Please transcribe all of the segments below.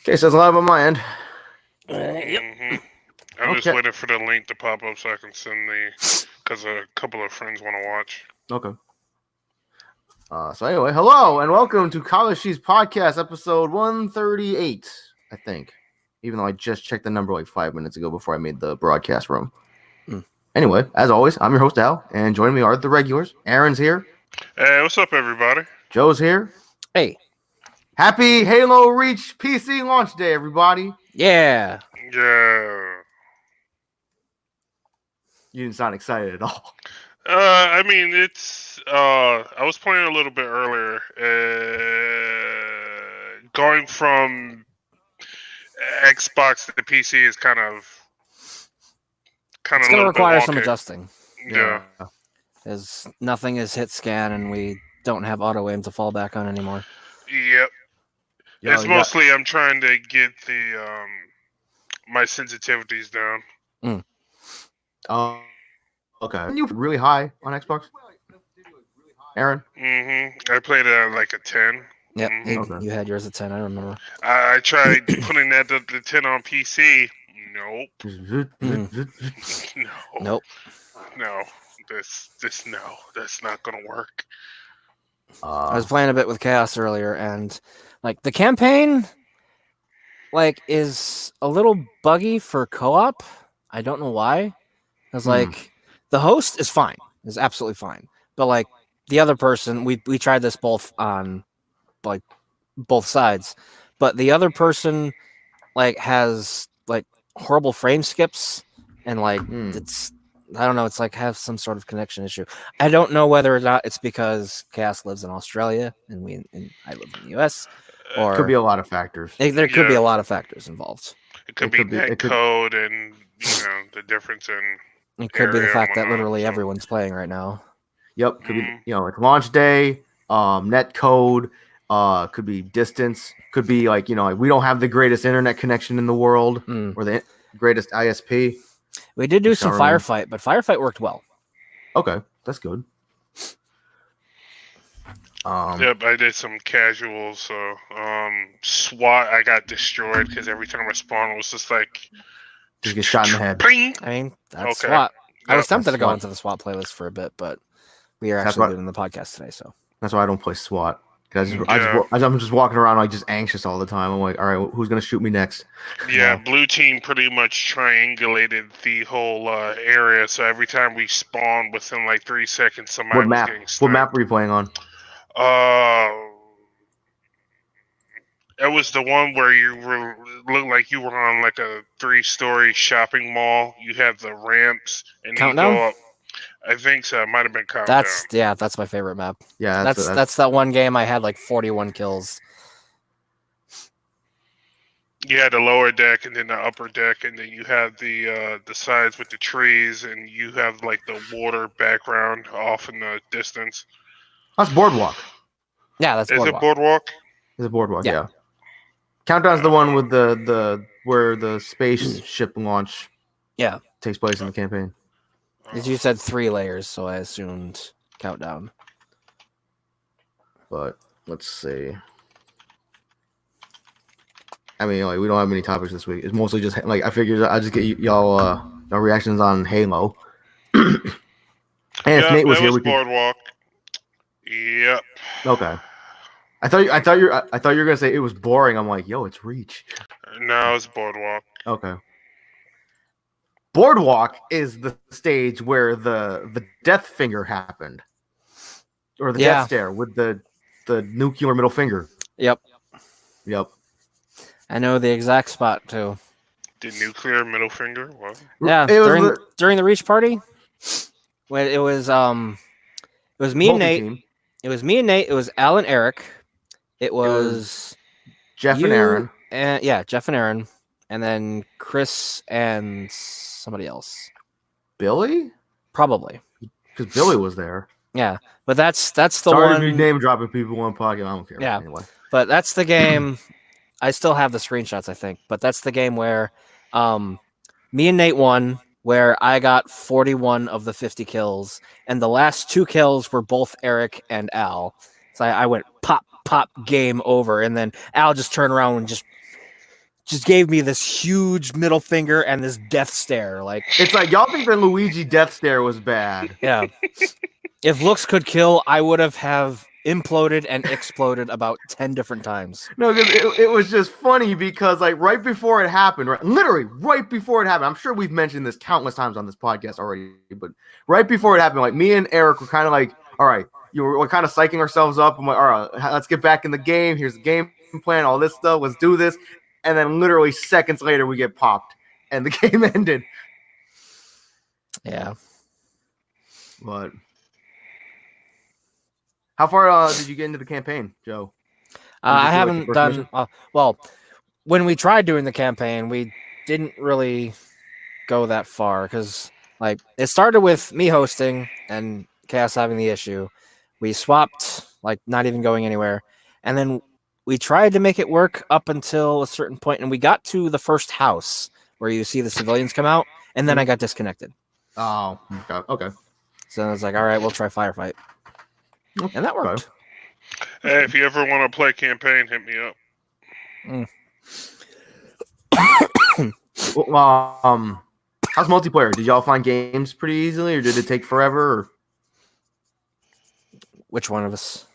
Okay, so it's live on my end. Yep. I'm just Okay. waiting for the link to pop up so I can send because a couple of friends want to watch. Okay. So anyway, hello and welcome to College Cheese Podcast, episode 138, I think. Even though I just checked the number like 5 minutes ago before I made the broadcast room. Anyway, as always, I'm your host, Al, and joining me are the regulars. Aaron's here. Hey, what's up, everybody? Joe's here. Hey. Happy Halo Reach PC launch day, everybody. Yeah. Yeah. You didn't sound excited at all. I mean, it's. I was playing a little bit earlier. Going from Xbox to PC is kind of It's going to require some adjusting. Yeah. Because nothing is hit scan and we don't have auto aim to fall back on anymore. Yep. It's mostly I'm trying to get the my sensitivities down. Oh, okay. You really high on Xbox, Aaron? I played it at like a 10. Yep. Okay. You had yours at 10. I remember. I tried putting that to the 10 on PC. Nope. Nope. No. No. That's not gonna work. I was playing a bit with Chaos earlier, and like the campaign, like is a little buggy for co-op. I don't know why. Because like the host is fine, is absolutely fine, but like the other person, we tried this both on like both sides, but the other person like has like horrible frame skips and like it's. I don't know. It's like have some sort of connection issue. I don't know whether or not it's because Cass lives in Australia and I live in the US. Or could be a lot of factors. There could be a lot of factors involved. It could be net code and the difference in. It could be the fact that literally everyone's playing right now. Yep, could be like launch day, net code, could be distance, could be like like we don't have the greatest internet connection in the world or the greatest ISP. We did do some firefight, but firefight worked well. Okay, that's good. Yep, I did some casual, so SWAT I got destroyed because every time I spawned it was just like just get shot in the head. Ping! I mean, that's SWAT. I was tempted to go into the SWAT playlist for a bit, but we are actually doing the podcast today, so that's why I don't play SWAT. I'm just walking around like just anxious all the time. I'm like, all right, who's gonna shoot me next? Yeah, blue team pretty much triangulated the whole area. So every time we spawned, within like 3 seconds, somebody was getting sniped. What map were you playing on? It was the one where you looked like you were on like a 3-story shopping mall. You have the ramps and Countdown? You go up. I think so. It might have been Countdown. That's my favorite map. Yeah, that's that one game I had like 41 kills. You had the lower deck and then the upper deck, and then you have the sides with the trees, and you have like the water background off in the distance. That's Boardwalk. Yeah, that's Boardwalk. Is it Boardwalk? It's a Boardwalk, yeah. Countdown's the one with the where the spaceship launch takes place in the campaign. As you said 3 layers, so I assumed Countdown. But let's see. I mean, like we don't have many topics this week. It's mostly just like I figured I just get y'all reactions on Halo. And if Nate was here, we could... Boardwalk. Yep. Okay. I thought you were gonna say it was boring. I'm like, yo, it's Reach. No, it's Boardwalk. Okay. Boardwalk is the stage where the death finger happened, or the death stare with the nuclear middle finger. Yep. I know the exact spot too. The nuclear middle finger. What? Yeah, during the Reach party, when it was me and Nate. Team. It was me and Nate. It was Al and Eric. It was Jeff and Aaron. Jeff and Aaron, and then Chris and somebody else. Billy? Probably. Because Billy was there. Yeah, but that's the Sorry one. to be name dropping people on podcast. I don't care. Yeah. Anyway. But that's the game. I still have the screenshots, I think. But that's the game where me and Nate won, where I got 41 of the 50 kills, and the last 2 kills were both Eric and Al. So I went pop, game over, and then Al just turned around and just just gave me this huge middle finger and this death stare. Like, It's like y'all think the Luigi death stare was bad. yeah. If looks could kill, I would have imploded and exploded about 10 different times. No, because it was just funny because like right before it happened, literally right before it happened, I'm sure we've mentioned this countless times on this podcast already, but right before it happened, like me and Eric were kind of like, all right, we're kind of psyching ourselves up. I'm like, all right, let's get back in the game. Here's the game plan, all this stuff. Let's do this. And then literally seconds later, we get popped and the game ended. Yeah. But how far did you get into the campaign, Joe? I haven't done well. When we tried doing the campaign, we didn't really go that far because, like, it started with me hosting and Chaos having the issue. We swapped, like, not even going anywhere, and then we tried to make it work up until a certain point, and we got to the first house where you see the civilians come out, and then I got disconnected. Oh, okay. So I was like, all right, we'll try firefight, and that worked. Hey, if you ever want to play campaign, hit me up. Well, how's multiplayer? Did y'all find games pretty easily, or did it take forever? Or? Which one of us?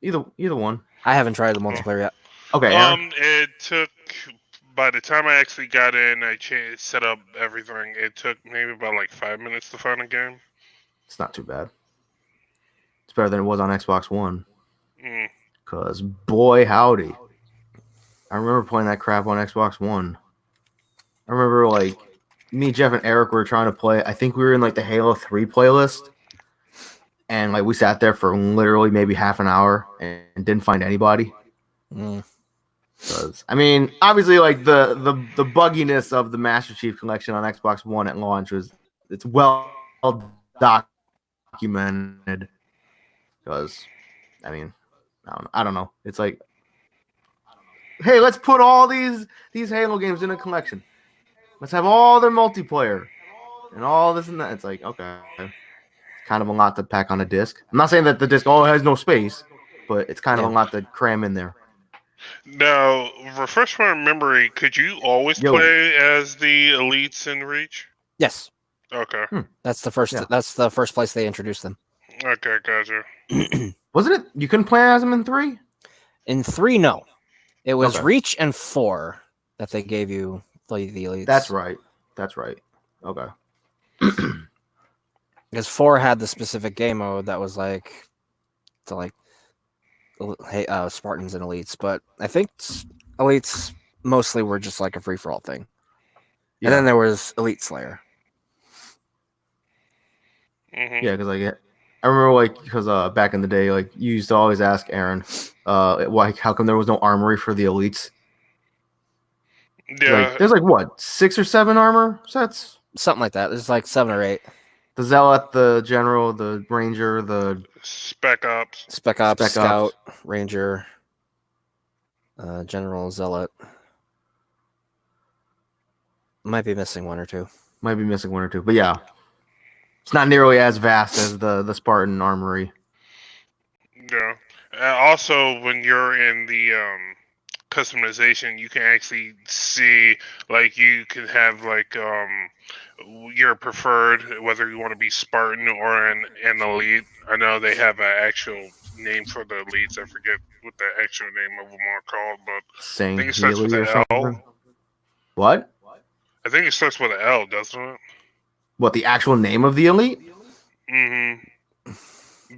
Either one. I haven't tried the multiplayer yet. Okay. It took. By the time I actually got in, I set up everything. It took maybe about like 5 minutes to find a game. It's not too bad. It's better than it was on Xbox One. Because boy, howdy. I remember playing that crap on Xbox One. I remember, like, me, Jeff, and Eric were trying to play. I think we were in, like, the Halo 3 playlist. And, like, we sat there for literally maybe half an hour and didn't find anybody. Because, I mean, obviously, like, the bugginess of the Master Chief Collection on Xbox One at launch it's well documented. Because, I mean, I don't know. It's like, hey, let's put all these Halo games in a collection. Let's have all their multiplayer and all this and that. It's like, okay, it's kind of a lot to pack on a disc. I'm not saying that the disc has no space, but it's kind of a lot to cram in there. Now, refresh my memory. Could you always play as the elites in Reach? Yes. Okay. That's the first. Yeah. That's the first place they introduced them. Okay, gotcha. Wasn't it? You couldn't play as them in 3? In 3, no. It was Reach and 4 that they gave you the elites. That's right. Okay. Because 4 had the specific game mode that was like Spartans and elites, but I think elites mostly were just like a free for all thing. Yeah. And then there was Elite Slayer. Yeah, because like I remember because back in the day, like you used to always ask Aaron, how come there was no armory for the elites? Yeah, like, there's like what 6 or 7 armor sets, something like that. There's like 7 or 8. The Zealot, the General, the Ranger, the Spec Ops, Scout, Ranger, General, Zealot. Might be missing one or two. But yeah, it's not nearly as vast as the Spartan armory. Yeah. Also, when you're in the customization, you can actually see, like, you can have like your preferred, whether you want to be Spartan or an elite. I know they have an actual name for the elites. I forget what the actual name of them are called, but I think it starts with an L. What? I think it starts with an L, doesn't it? What, the actual name of the elite? Mm-hmm.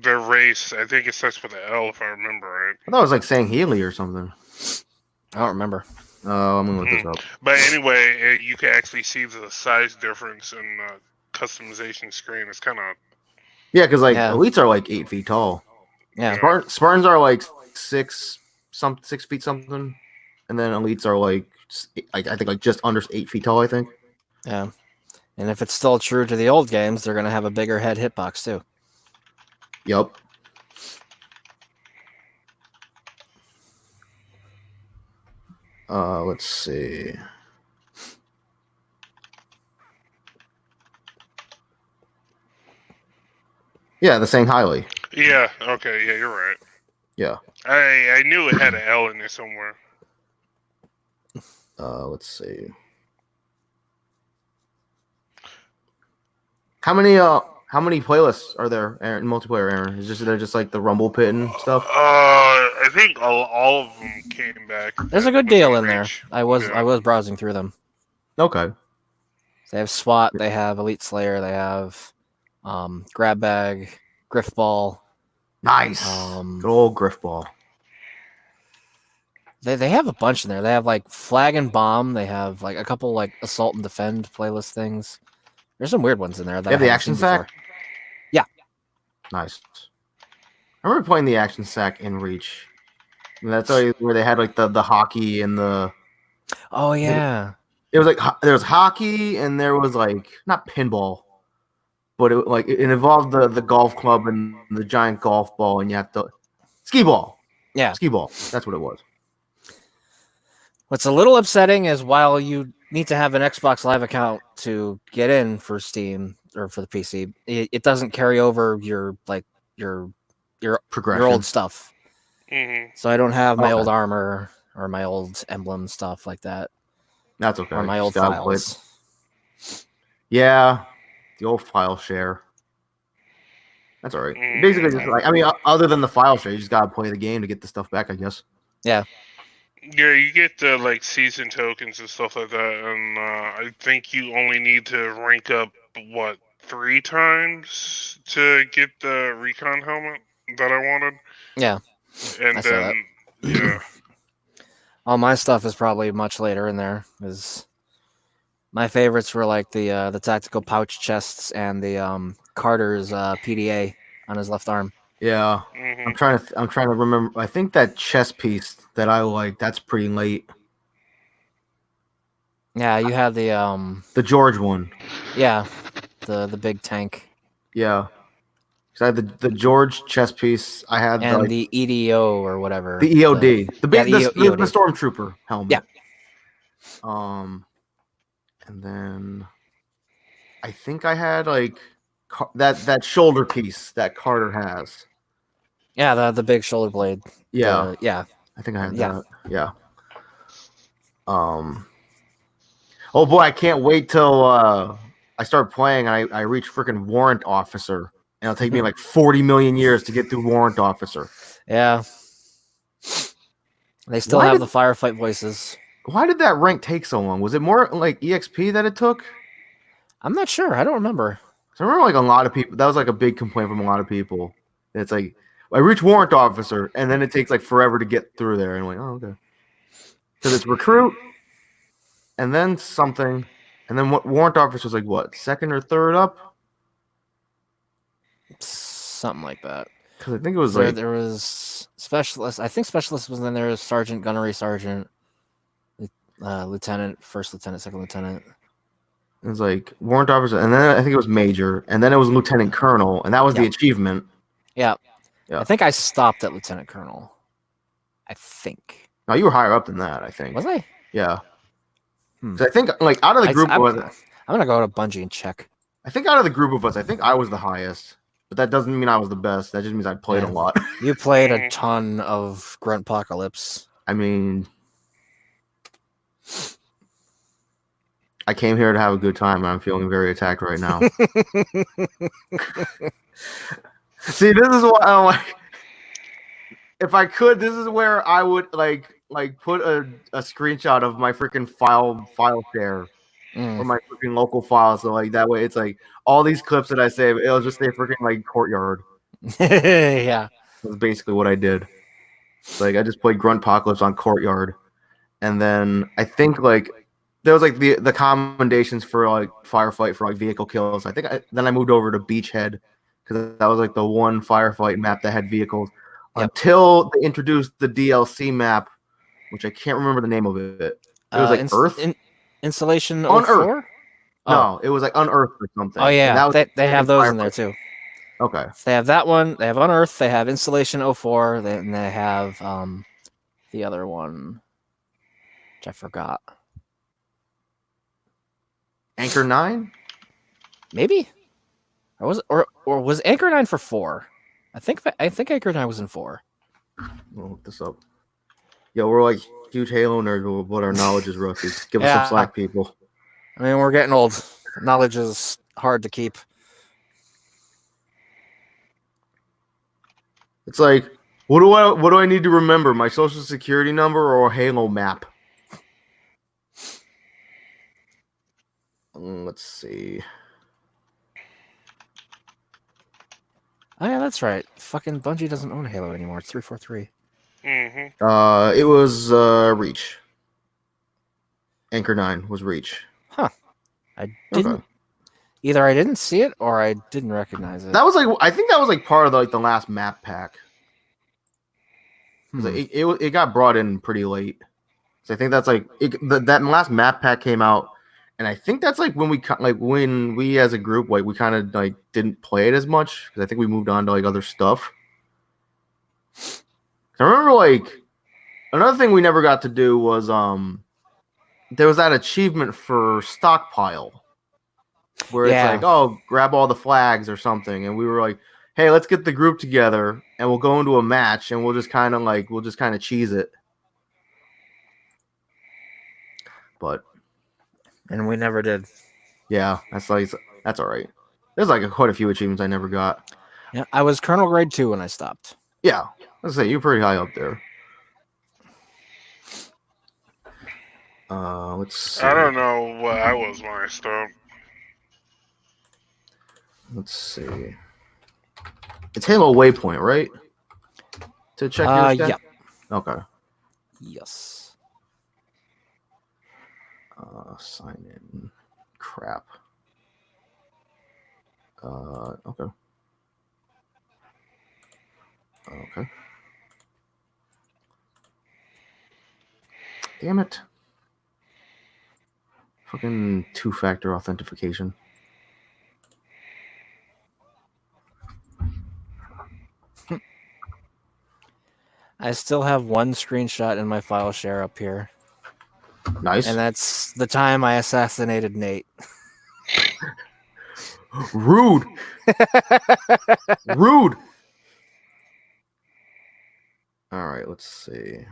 Their race, I think it starts with an L, if I remember right. I thought it was like saying Healy or something. I don't remember. Oh, I'm gonna look this up. But anyway, you can actually see the size difference in the customization screen. It's kind of because like elites are like 8 feet tall. Yeah, Spartans are like 6 feet something, and then elites are like I think like just under 8 feet tall. I think. Yeah, and if it's still true to the old games, they're gonna have a bigger head hitbox too. Yep. Let's see. Yeah, the saying highly. Yeah. Okay. Yeah, you're right. Yeah. I knew it had an L in there somewhere. Let's see. How many playlists are there in multiplayer, Aaron? Is they're just like the Rumble Pit and stuff? I think all of them came back. There's a good deal in there. I was browsing through them. Okay. They have SWAT, they have Elite Slayer, they have Grab Bag, Griff Ball. Nice. Good old Griff Ball. They have a bunch in there. They have like Flag and Bomb. They have like a couple like Assault and Defend playlist things. There's some weird ones in there. That they have the Action Sack? Yeah. Nice. I remember playing the Action Sack in Reach. And that's where they had like the hockey and the... Oh, yeah. It was like there was hockey and there was like not pinball, but it involved the golf club and the giant golf ball, and you have to skee ball. Yeah, skee ball. That's what it was. What's a little upsetting is while you need to have an Xbox Live account to get in for Steam or for the PC, it doesn't carry over your progression, your old stuff. Mm-hmm. So I don't have my old armor or my old emblem stuff like that. That's okay. Or my old files. Yeah, the old file share. That's all right. Basically, just like other than the file share, you just gotta play the game to get the stuff back, I guess. Yeah. Yeah, you get the like season tokens and stuff like that, and I think you only need to rank up 3 times to get the recon helmet that I wanted. Yeah. And then yeah. All my stuff is probably much later in there. Is my favorites were like the tactical pouch chests and the Carter's PDA on his left arm. Yeah, I'm trying to remember. I think that chest piece that I like, that's pretty late. Yeah, you had the George one. Yeah, the big tank. Yeah. So I had the George chest piece. I had the EDO or whatever. The EOD. The EOD. Stormtrooper helmet. Yeah. And then I think I had like that shoulder piece that Carter has. Yeah, the big shoulder blade. Yeah. Yeah. I think I had that. Yeah. Oh boy, I can't wait till I start playing and I reach freaking Warrant Officer. And it'll take me like 40 million years to get through Warrant Officer. Yeah. They still have the firefight voices. Why did that rank take so long? Was it more like EXP that it took? I'm not sure. I don't remember. So I remember like a lot of people, that was like a big complaint from a lot of people. It's like, I reach Warrant Officer, and then it takes like forever to get through there. And I'm like, oh, okay. Because it's Recruit, and then something, and then what Warrant Officer was like, what, second or third up? Something like that. Because I think it was there was Specialist. I think Specialist was in there. Sergeant, Gunnery Sergeant, Lieutenant, First Lieutenant, Second Lieutenant. It was like Warrant Officer, and then I think it was Major, and then it was Lieutenant Colonel, and that was the achievement. Yeah. I think I stopped at Lieutenant Colonel. I think. No, you were higher up than that, I think. Was I? Yeah. So I think, like, out of the group of us... I'm going to go to Bungie and check. I think out of the group of us, I think I was the highest. But that doesn't mean I was the best. That just means I played a lot. You played a ton of Gruntpocalypse. I mean... I came here to have a good time, and I'm feeling very attacked right now. See, this is what I'm like. If I could, this is where I would like put a screenshot of my freaking file share or my freaking local file. So like that way, it's like all these clips that I save, it'll just say freaking like Courtyard. Yeah, that's basically what I did. Like I just played Gruntpocalypse on Courtyard, and then I think like there was like the commendations for like firefight for like vehicle kills. I think then I moved over to Beachhead. Because that was like the one firefight map that had vehicles until they introduced the DLC map, which I can't remember the name of it. It was like Earth? Installation on 04? Earth. No, it was like Unearthed or something. Oh, yeah. They have those in there too. Okay. So they have that one. They have Unearthed. They have Installation 04. And they have the other one, which I forgot. Anchor 9? Maybe? Or was Anchor 9 for 4? I think Anchor 9 was in 4. We'll look this up. Yo, we're like huge Halo nerds, but our knowledge is rusty. Give us some slack, people. I mean, we're getting old. Knowledge is hard to keep. It's like, what do I need to remember? My social security number or a Halo map? Let's see. Oh yeah, that's right. Fucking Bungie doesn't own Halo anymore. It's 343. Mm-hmm. It was Reach. Anchor 9 was Reach. Huh. I didn't. Okay. Either I didn't see it or I didn't recognize it. That was like, I think that was like part of the last map pack. It got brought in pretty late. So I think that's like that last map pack came out, and I think that's like when we as a group we kind of like didn't play it as much because I think we moved on to like other stuff. I remember like another thing we never got to do was there was that achievement for stockpile where it's like, oh, grab all the flags or something, and we were like, hey, let's get the group together and we'll go into a match and we'll just kind of cheese it. And we never did. Yeah, that's all right. There's like quite a few achievements I never got. Yeah, I was Colonel Grade 2 when I stopped. Yeah, let's say you're pretty high up there. Let's see. I don't know what I was when I stopped. Let's see. It's Halo Waypoint, right? To check your stat? Yeah. Okay. Yes. Sign in. Crap. Okay. Okay. Damn it. Fucking two-factor authentication. I still have one screenshot in my file share up here. Nice. And that's the time I assassinated Nate. Rude. Rude. All right, let's see.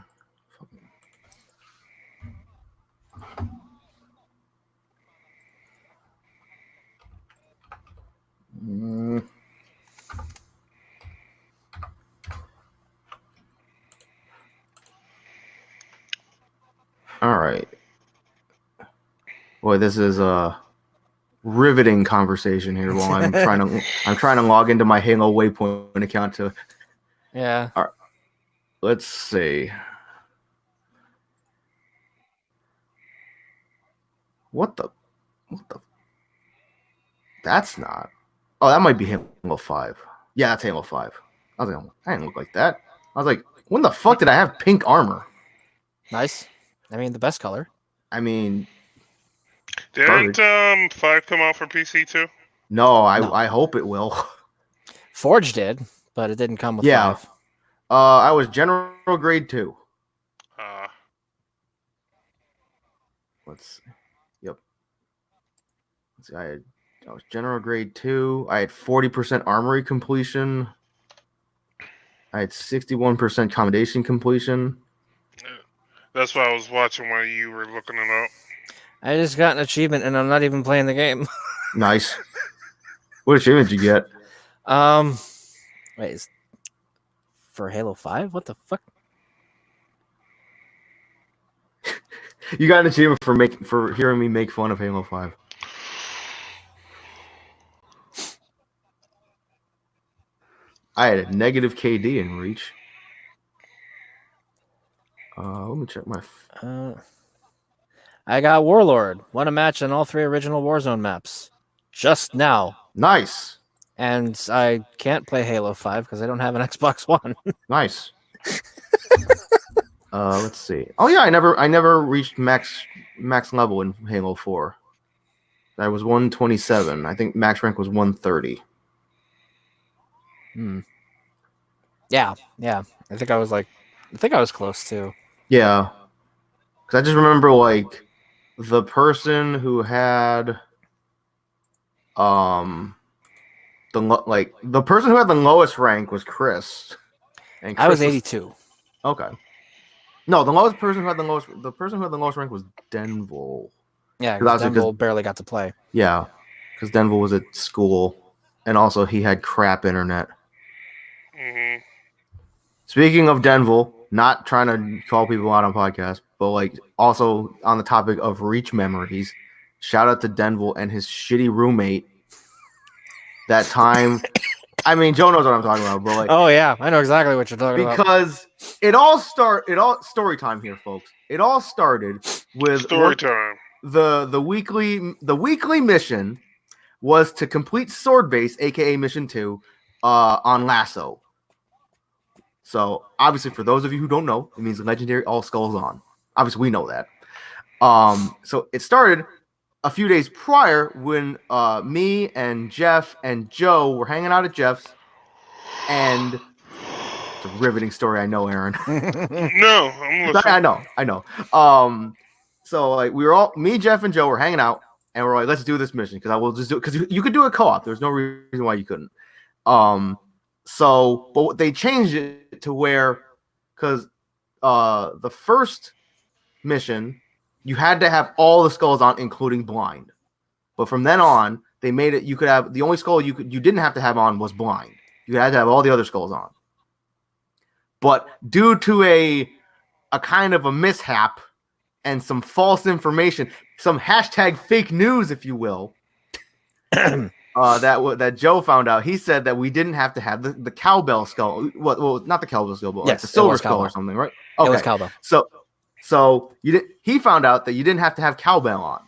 All right. Boy, this is a riveting conversation here while I'm trying to log into my Halo Waypoint account to. Yeah. All right. Let's see. What the? That's not. Oh, that might be Halo 5. Yeah, that's Halo 5. I was like, I didn't look like that. I was like, when the fuck did I have pink armor? Nice. I mean, the best color. I mean, didn't 5 come out for PC too? No, I hope it will. Forge did, but it didn't come with 5. I was General Grade 2. Let's see. Yep. Let's see. I was General Grade 2. I had 40% armory completion. I had 61% commendation completion. That's what I was watching while you were looking it up. I just got an achievement and I'm not even playing the game. Nice. What achievement did you get? Wait, for Halo 5? What the fuck? You got an achievement for hearing me make fun of Halo 5. I had a negative KD in Reach. Let me check my. I got Warlord. Won a match on all 3 original Warzone maps. Just now. Nice. And I can't play Halo 5 because I don't have an Xbox One. Nice. Let's see. Oh yeah, I never reached max level in Halo 4. I was 127. I think max rank was 130. Yeah. I think I was close too. Yeah. Cuz I just remember like the person who had the person who had the lowest rank was Chris. And Chris I was 82. Okay. No, the person who had the lowest rank was Denville. Yeah, because Denville barely got to play. Yeah, because Denville was at school, and also he had crap internet. Mm-hmm. Speaking of Denville, not trying to call people out on podcasts, but like also on the topic of Reach memories, shout out to Denville and his shitty roommate. That time, I mean, Joe knows what I'm talking about, but like, oh yeah, I know exactly what you're talking about. Because story time here, folks. It all started with story time. The weekly mission was to complete Sword Base, aka Mission 2, on Lasso. So obviously, for those of you who don't know, it means legendary all skulls on. Obviously, we know that. So it started a few days prior when me and Jeff and Joe were hanging out at Jeff's, and it's a riveting story, I know, Aaron. No, I'm listening. I know. So like we were all me, Jeff, and Joe were hanging out, and we're like, let's do this mission because I will just do it because you could do a co-op. There's no reason why you couldn't. So but they changed it to where because the first mission you had to have all the skulls on, including blind. But from then on, they made it you could have the only skull you didn't have to have on was blind. You had to have all the other skulls on. But due to a kind of a mishap and some false information, some hashtag fake news, if you will, that Joe found out, he said that we didn't have to have the cowbell skull. Well, not the cowbell skull, but yes, like the silver skull or something, right? Okay. It was cowbell. So he found out that you didn't have to have cowbell on.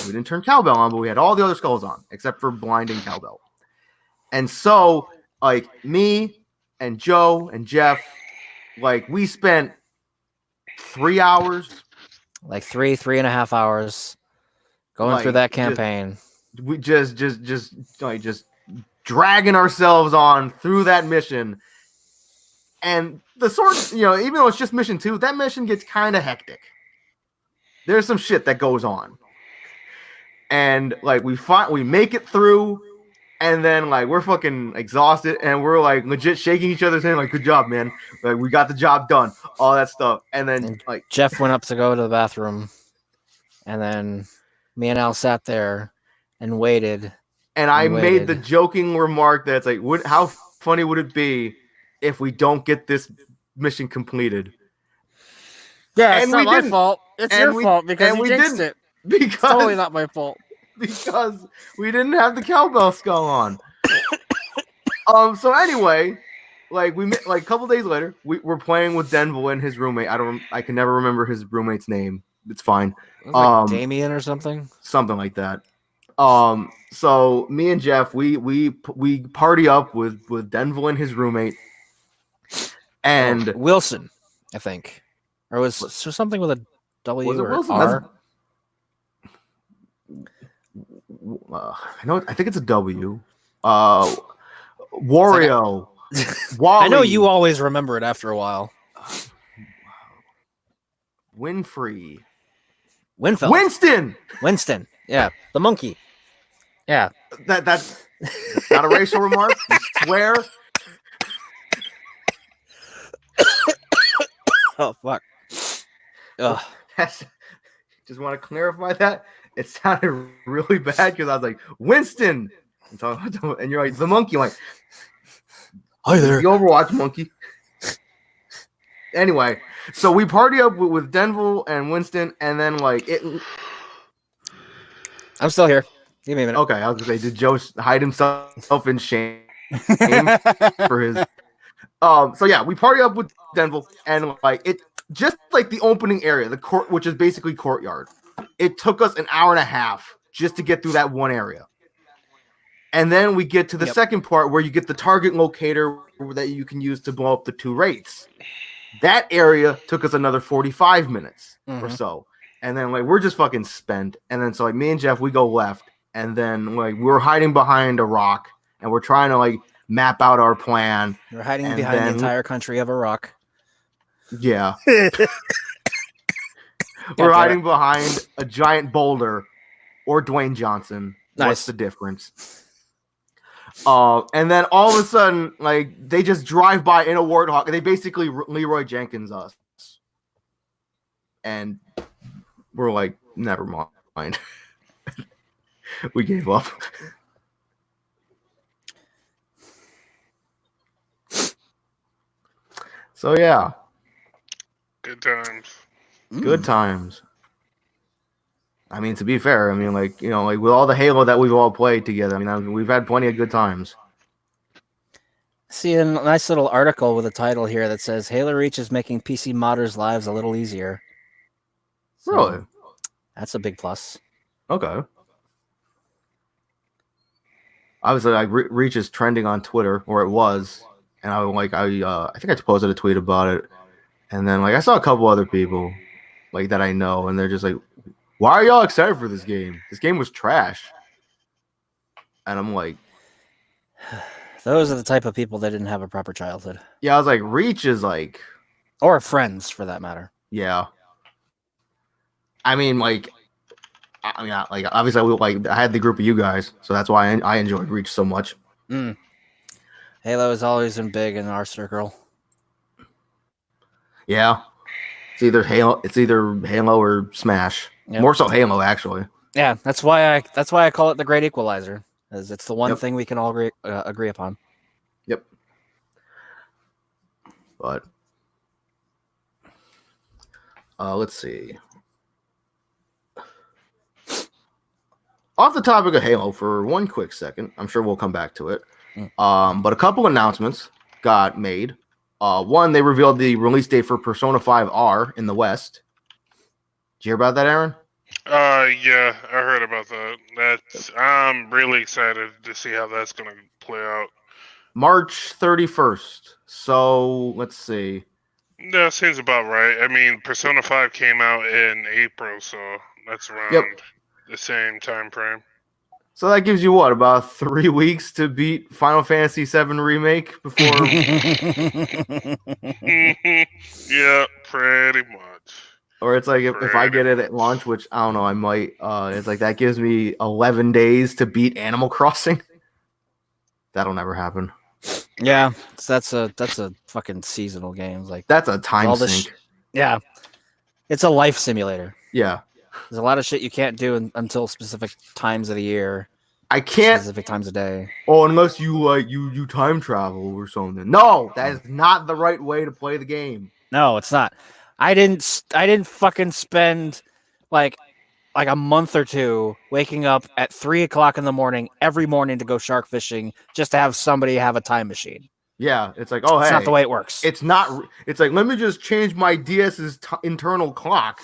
We didn't turn cowbell on, but we had all the other skulls on, except for blind and cowbell. And so, like, me and Joe and Jeff, like, we spent 3 hours. Like 3.5 hours going through that campaign. We just dragging ourselves on through that mission. And the sword, even though it's just mission 2, that mission gets kind of hectic. There's some shit that goes on. And like we make it through, and then like we're fucking exhausted, and we're like legit shaking each other's hand, like, good job, man. Like, we got the job done, all that stuff. And then like Jeff went up to go to the bathroom, and then me and Al sat there and waited. And I made the joking remark that it's like, how funny would it be if we don't get this mission completed? Yeah, it's not my fault. It's your fault because you jinxed it. It's totally not my fault. Because we didn't have the cowbell skull on. So anyway, like a couple days later, we're playing with Denville and his roommate. I can never remember his roommate's name. It's fine. It was like Damien or something. Something like that. So me and Jeff, we party up with Denville and his roommate, and Wilson, I think, or was something with a W or Wilson? R. I think it's a W. Wario. I know you always remember it after a while. Winfrey. Winston. Yeah, the monkey. Yeah. That's not a racial remark. You swear. Oh fuck. Ugh. Just want to clarify that. It sounded really bad because I was like, Winston. And you're like, the monkey. I'm like, hi there. The Overwatch monkey. Anyway, so we party up with Denville and Winston, and then like it. I'm still here. Give me a minute. Okay, I was gonna say, did Joe hide himself in shame for his? So yeah, we party up with Denville, and like it, just like the opening area, the court, which is basically courtyard. It took us an hour and a half just to get through that one area. And then we get to the second part where you get the target locator that you can use to blow up the 2 wraiths. That area took us another 45 minutes or so. And then like we're just fucking spent. And then so like me and Jeff, we go left. And then like we're hiding behind a rock and we're trying to like map out our plan. We're hiding behind the entire country of a rock. Yeah. We're hiding behind a giant boulder or Dwayne Johnson. Nice. What's the difference? And then all of a sudden, like, they just drive by in a Warthog. They basically Leroy Jenkins us. and we're like, never mind. We gave up. So yeah, Good times. good times. I mean, to be fair, I mean, like, like with all the Halo that we've all played together, I mean, we've had plenty of good times. See a nice little article with a title here that says Halo Reach is making PC modders' lives a little easier. So, Really? That's a big plus. Okay. Obviously, like Reach is trending on Twitter, or it was, and I think I posted a tweet about it, and then like I saw a couple other people like that I know, and they're just like, "Why are y'all excited for this game? This game was trash." And I'm like, Those are the type of people that didn't have a proper childhood. yeah, I was like, Reach is like, or friends for that matter. Yeah. I mean, like, obviously, I had the group of you guys, so that's why I enjoyed Reach so much. Halo has always been big in our circle. Yeah, it's either Halo or Smash. Yep. More so Halo, actually. Yeah, that's why I call it the Great Equalizer, as it's the one thing we can all agree upon. Yep. But let's see. Off the topic of Halo for one quick second, I'm sure we'll come back to it. But a couple announcements got made. One, they revealed the release date for Persona 5R in the West. Did you hear about that, Aaron? Yeah, I heard about that. I'm really excited to see how that's gonna play out. March 31st. So let's see. Yeah, seems about right. I mean, Persona 5 came out in April, so that's around the same time frame. So that gives you what, about 3 weeks to beat Final Fantasy VII Remake before? Yeah, pretty much. Or it's like if I get it at launch, which I don't know, I might. It's like that gives me 11 days to beat Animal Crossing. That'll never happen. Yeah, that's a fucking seasonal game. Like that's a time sink. Yeah, it's a life simulator. Yeah. There's a lot of shit you can't do until specific times of the year. I can't specific times of day. Oh, unless you time travel or something. No, that is not the right way to play the game. No, it's not. I didn't fucking spend like a month or two waking up at 3:00 in the morning every morning to go shark fishing just to have somebody have a time machine. Yeah, it's like, oh, it's hey, not the way it works. It's not. It's like, let me just change my DS's internal clock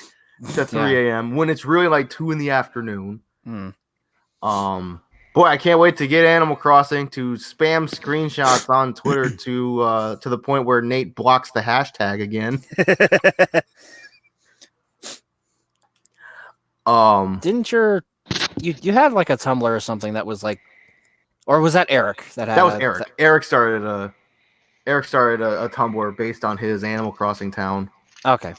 to 3 a.m. when it's really like 2 in the afternoon. Boy, I can't wait to get Animal Crossing to spam screenshots on Twitter to the point where Nate blocks the hashtag again. Didn't you had like a Tumblr or something that was like, or was that Eric that was Eric? Eric started a Tumblr based on his Animal Crossing town. Okay.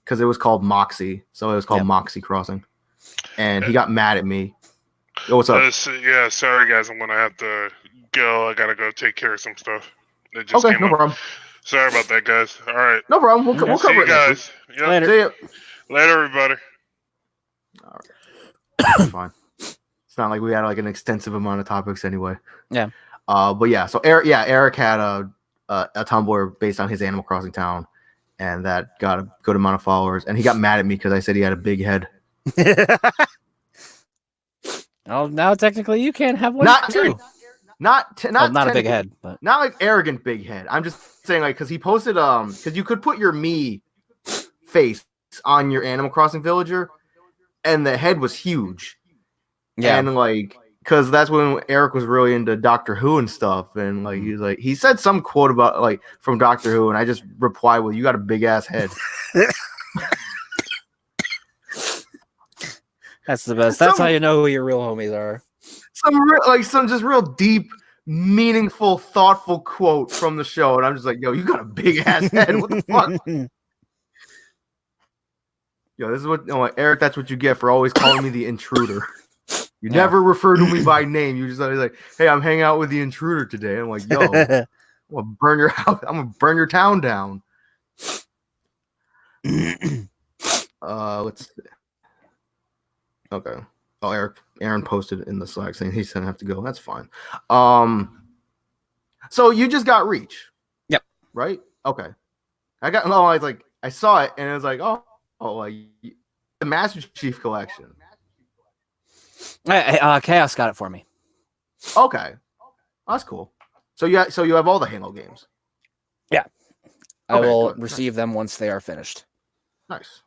Because it was called Moxie, so it was called Moxie Crossing, and he got mad at me. Yo, what's up? Yeah, sorry guys, I'm gonna have to go. I gotta go take care of some stuff. Okay, no problem. Sorry about that, guys. All right, no problem. We'll cover you it guys. Yep. Later. See you. Later, everybody. All right, that's fine. It's not like we had like an extensive amount of topics anyway. Yeah. But yeah, so Eric had a Tumblr based on his Animal Crossing town, and that got a good amount of followers. And he got mad at me because I said he had a big head. Oh, now technically you can't have one too. Not a big head, but not like arrogant big head. I'm just saying like because he posted because you could put your me face on your Animal Crossing villager, and the head was huge. Yeah, and like because that's when Eric was really into Doctor Who and stuff, and like he said some quote about like from Doctor Who, and I just replied, "Well, you got a big ass head." That's the best. That's how you know who your real homies are. Some just real deep, meaningful, thoughtful quote from the show, and I'm just like, "Yo, you got a big ass head. What the fuck?" Yo, this is what Eric. That's what you get for always calling me the intruder. You never refer to me by name. You just always like, "Hey, I'm hanging out with the intruder today." I'm like, "Yo, I'm gonna burn your house. I'm gonna burn your town down." Let's see. Okay. Oh, Aaron posted in the Slack saying he said I have to go. That's fine. So you just got Reach. Yep. Right? Okay. I was like, I saw it and it was like, like the Master Chief Collection. Chaos got it for me. Okay. That's cool. So you have all the Halo games. Yeah. I will good. receive them once they are finished. Nice.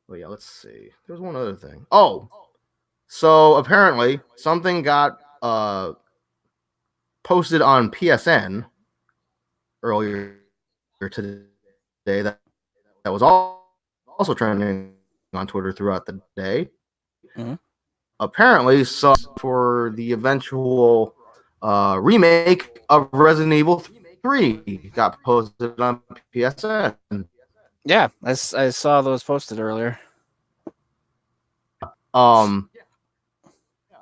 Well, yeah, let's see. There's one other thing. Oh, so apparently something got posted on PSN earlier today that was also trending on Twitter throughout the day. Mm-hmm. Apparently, so for the eventual remake of Resident Evil 3 got posted on PSN. Yeah, I saw those posted earlier.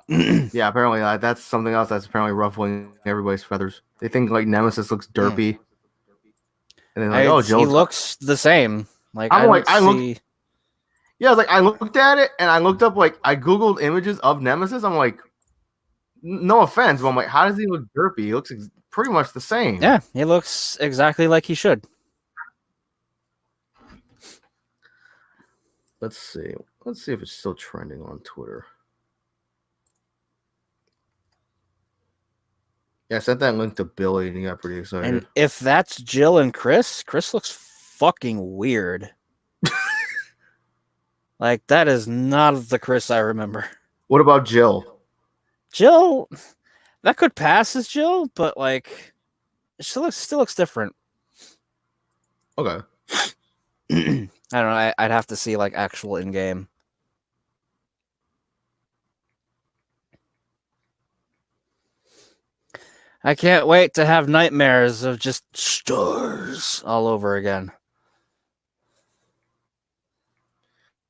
Yeah, apparently that's something else that's apparently ruffling everybody's feathers. They think like Nemesis looks derpy, and then like, he looks the same. Like I looked at it and I looked up I googled images of Nemesis. I'm like, no offense, but I'm like, how does he look derpy? He looks pretty much the same. Yeah, he looks exactly like he should. Let's see if it's still trending on Twitter. Yeah, I sent that link to Billy and he got pretty excited. And if that's Jill and Chris looks fucking weird. Like, that is not the Chris I remember. What about Jill? Jill, that could pass as Jill, but like, she still looks different. Okay. I don't know. I'd have to see like actual in game. I can't wait to have nightmares of just stars all over again.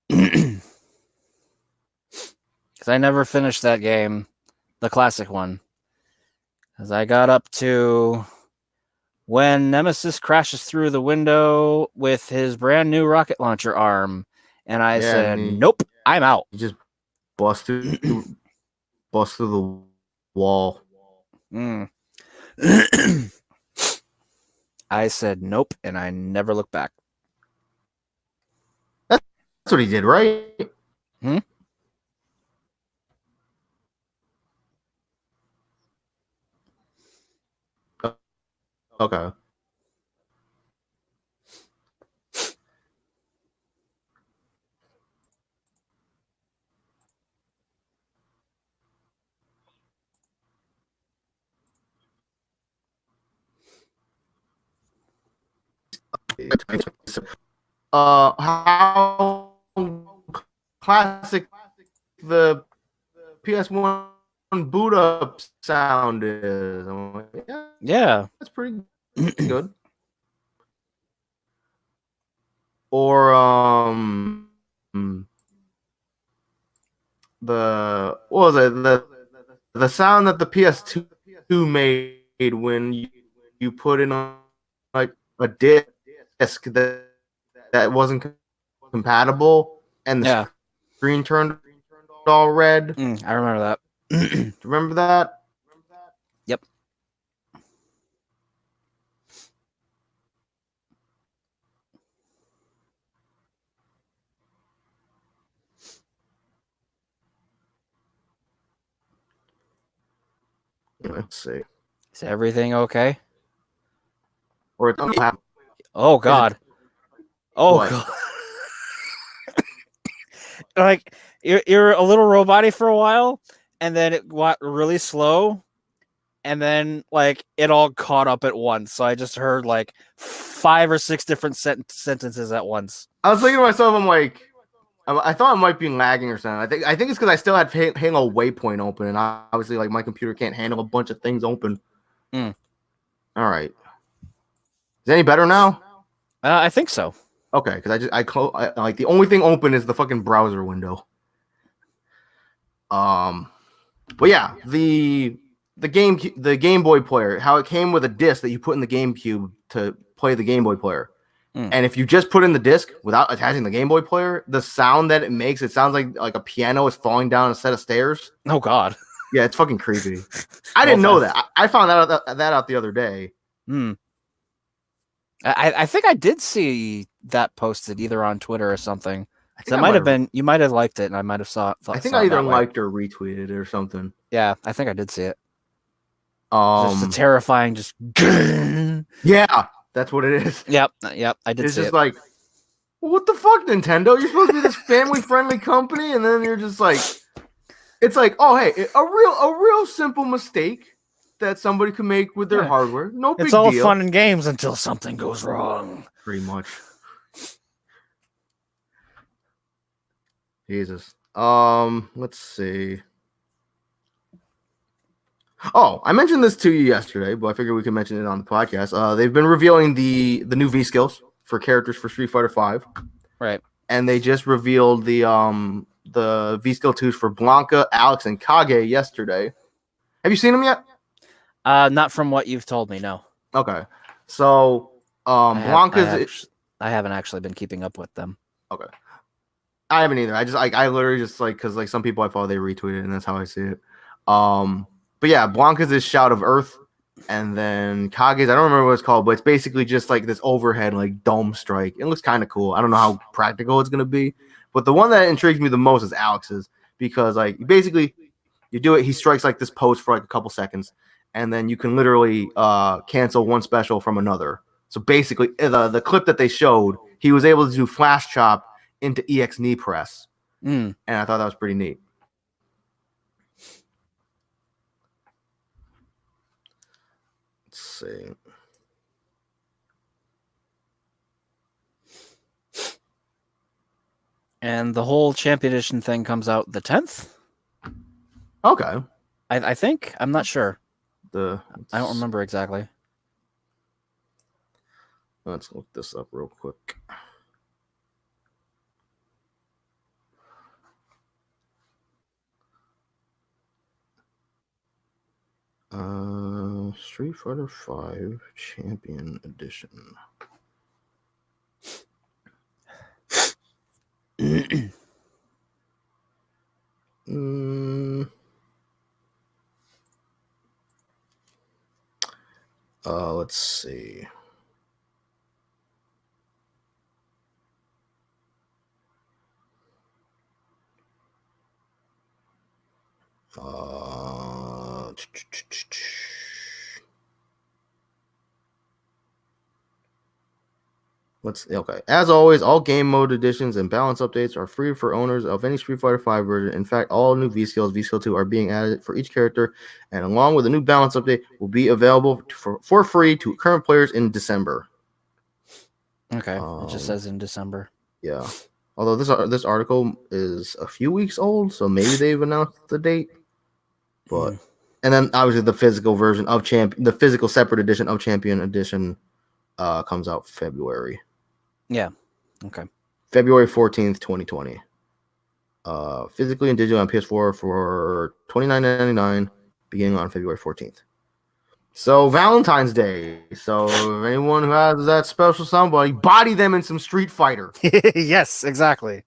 Because I never finished that game, the classic one. Because I got up to when Nemesis crashes through the window with his brand new rocket launcher arm, and I said, "Nope, I'm out." He just bust through the wall. I said nope, and I never looked back. That's what he did, right? Okay. How classic the PS1 boot up sound is. I'm like, yeah, that's pretty good. Or the what was it, the sound that the PS2 made when you put in like a disc that wasn't compatible and the screen turned all red. I remember that. Do you remember that? Yep. Let's see. Is everything okay? Or it's oh god. Oh god. Like you're a little roboty for a while, and then it got really slow, and then like it all caught up at once. So I just heard like 5 or 6 different sentences at once. I was thinking to myself, I'm like, I thought it might be lagging or something. I think it's because I still had Halo Waypoint open, and obviously like my computer can't handle a bunch of things open. All right. Is it any better now? I think so. Okay, because I like the only thing open is the fucking browser window. But yeah, the Game Boy player, how it came with a disc that you put in the GameCube to play the Game Boy player. And if you just put in the disc without attaching the Game Boy player, the sound that it makes, it sounds like a piano is falling down a set of stairs. Oh God. Yeah, it's fucking creepy. I didn't know that. I found that out the other day. I think I did see that posted either on Twitter or something. So it might have been, you might have liked it, and I might have I think I either liked or retweeted it or something. Yeah, I think I did see it. Just a terrifying, just yeah, that's what it is. Yep, I did. It's see just it. like, well, what the fuck, Nintendo? You're supposed to be this family-friendly company, and then you're just like, it's like, oh hey, a real simple mistake that somebody could make with their hardware. No big deal. It's all fun and games until something goes wrong. Pretty much. Jesus. Let's see. Oh, I mentioned this to you yesterday, but I figured we could mention it on the podcast. They've been revealing the new V skills for characters for Street Fighter V. Right. And they just revealed the V skill 2s for Blanca, Alex, and Kage yesterday. Have you seen them yet? Not from what you've told me, no. Okay. So, Blanca's I haven't actually been keeping up with them. Okay. I haven't either. I literally just because some people I follow, they retweet it, and that's how I see it. But yeah, Blanca's is Shout of Earth, and then Kage's, I don't remember what it's called, but it's basically just like this overhead dome strike. It looks kind of cool. I don't know how practical it's gonna be, but the one that intrigues me the most is Alex's, because basically you do it, he strikes this pose for a couple seconds, and then you can literally cancel one special from another. So basically, the clip that they showed, he was able to do flash chop into EX knee press, and I thought that was pretty neat. Let's see. And the whole Champion Edition thing comes out the 10th? Okay. I think. I'm not sure. I don't remember exactly. Let's look this up real quick. Street Fighter V Champion Edition. Let's see. Okay. As always, all game mode additions and balance updates are free for owners of any Street Fighter V version. In fact, all new V skills, V skill 2, are being added for each character, and along with a new balance update, will be available for free to current players in December. Okay, it just says in December. Yeah. Although this article is a few weeks old, so maybe they've announced the date. But and then obviously the physical version of the physical separate edition of Champion Edition comes out February. Yeah. Okay. February 14th, 2020. Physically and digitally on PS4 for $29.99, beginning on February 14th. So Valentine's Day. So anyone who has that special somebody, body them in some Street Fighter. Yes, exactly.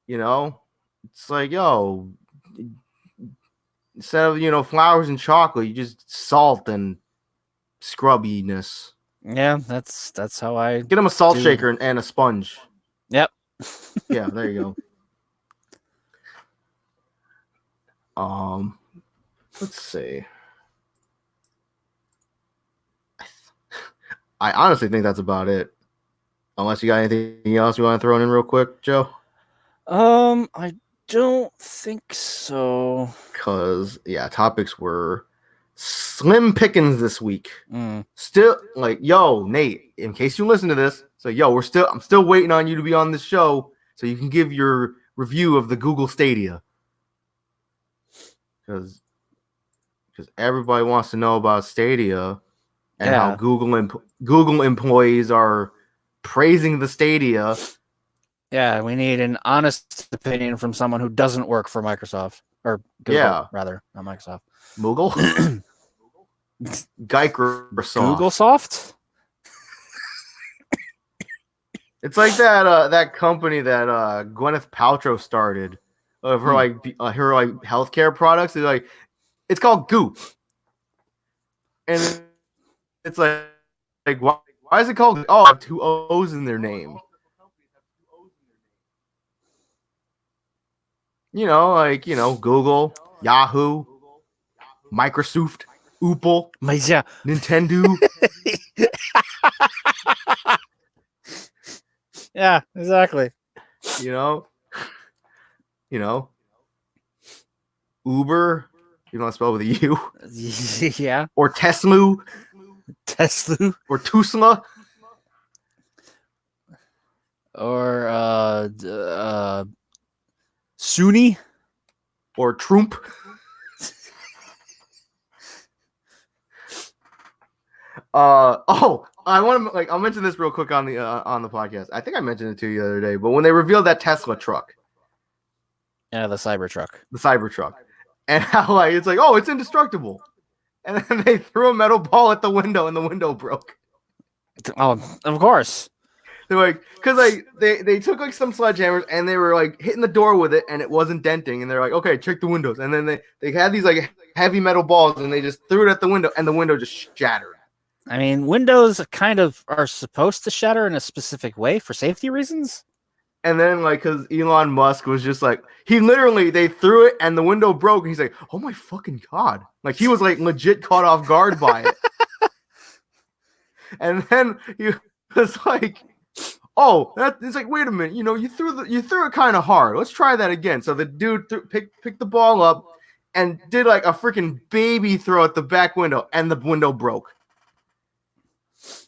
It's like, yo, instead of flowers and chocolate, you just salt and scrubbiness. Yeah, that's how I get them a salt shaker and a sponge. Yep. Yeah, there you go. Let's see. I honestly think that's about it. Unless you got anything else you want to throw in real quick, Joe? I don't think so. Because topics were slim pickings this week. Still, yo, Nate, in case you listen to this, so I'm still waiting on you to be on this show so you can give your review of the Google Stadia. Because everybody wants to know about Stadia and how Google employees are praising the Stadia. Yeah, we need an honest opinion from someone who doesn't work for Microsoft. Or Google, rather, not Microsoft. Moogle? Geiger Soft. Google Soft? It's like that company that Gwyneth Paltrow started of her her healthcare products. It's like it's called Goop, and it's like why is it called? Oh, I have two O's in their name. Google, Yahoo, Microsoft, Opel, Nintendo. Yeah, exactly. You know, Uber. You don't spell with a U. Yeah. Or Tesla. Or Tusla. Or Sunni. Or Trump. I want to I'll mention this real quick on the podcast. I think I mentioned it to you the other day, but when they revealed that Tesla truck, the Cybertruck, and how it's like, oh, it's indestructible, and then they threw a metal ball at the window, and the window broke. Oh, of course. They're like, because they took some sledgehammers and they were hitting the door with it, and it wasn't denting, and they're like, okay, check the windows, and then they had these heavy metal balls, and they just threw it at the window, and the window just shattered. I mean, windows kind of are supposed to shatter in a specific way for safety reasons. And then, because Elon Musk was just they threw it and the window broke. And he's like, oh my fucking God. He was legit caught off guard by it. And then he was like, oh, it's like, wait a minute. You threw it kind of hard. Let's try that again. So the dude picked the ball up and did a freaking baby throw at the back window, and the window broke.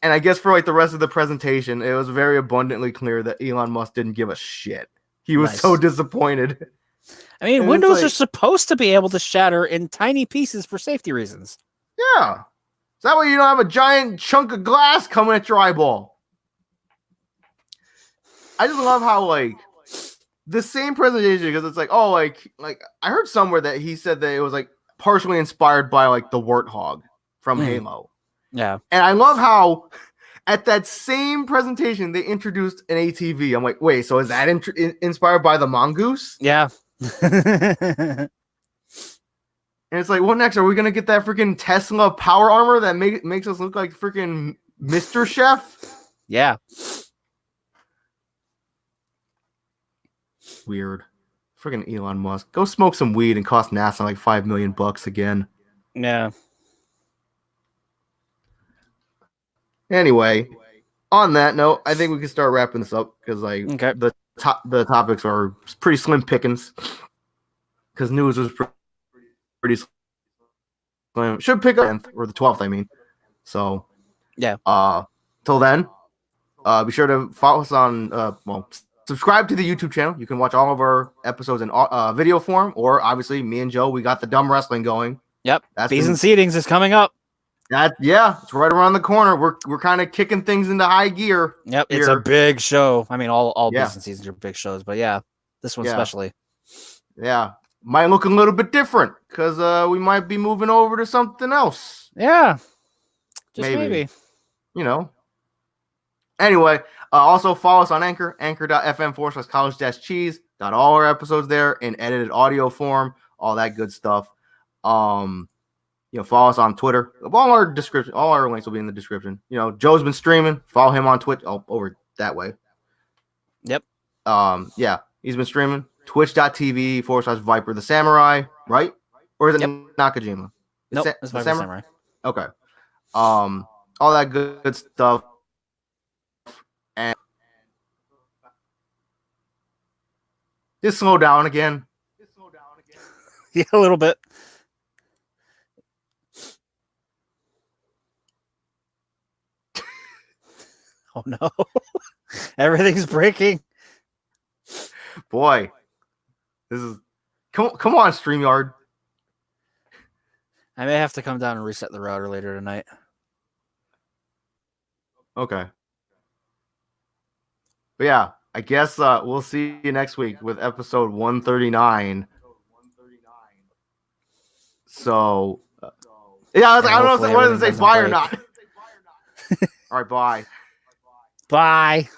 And I guess for the rest of the presentation, it was very abundantly clear that Elon Musk didn't give a shit. He was so disappointed. I mean, windows are supposed to be able to shatter in tiny pieces for safety reasons. Yeah. So that way you don't have a giant chunk of glass coming at your eyeball. I just love how the same presentation, because it's I heard somewhere that he said that it was partially inspired by the Warthog from Halo. Yeah. And I love how at that same presentation, they introduced an ATV. I'm like, wait, so is that inspired by the Mongoose? Yeah. And it's like, what next? Are we going to get that freaking Tesla power armor that makes us look like freaking Mr. Chef? Yeah. Weird. Freaking Elon Musk. Go smoke some weed and cost NASA $5 million again. Yeah. Anyway, on that note, I think we can start wrapping this up because the topics are pretty slim pickings. Because news was pretty slim. Should pick up or the 12th, I mean. So yeah. Till then, be sure to follow us on subscribe to the YouTube channel. You can watch all of our episodes in video form, or obviously me and Joe, we got the dumb wrestling going. Yep. Bees and Seedings is coming up. It's right around the corner. We're kind of kicking things into high gear. Yep, it's a big show. I mean, all business seasons are big shows, but yeah, this one especially. Yeah, might look a little bit different because we might be moving over to something else. Yeah, just maybe. Anyway, also follow us on Anchor, anchor.fm/college-cheese. Got all our episodes there in edited audio form, all that good stuff. Follow us on Twitter. All our links will be in the description. Joe's been streaming. Follow him on Twitch. Over that way. Yep. He's been streaming. Twitch.tv/Viper the Samurai, right? Or is it Nakajima? Nope, it's Viper the Samurai. Okay. All that good stuff. And just slow down again. Yeah, a little bit. Oh no. Everything's breaking. Boy. This is come on, StreamYard. I may have to come down and reset the router later tonight. Okay. But yeah, I guess we'll see you next week with episode 139. So I don't know if I wanted to say bye or not. All right, bye. Bye.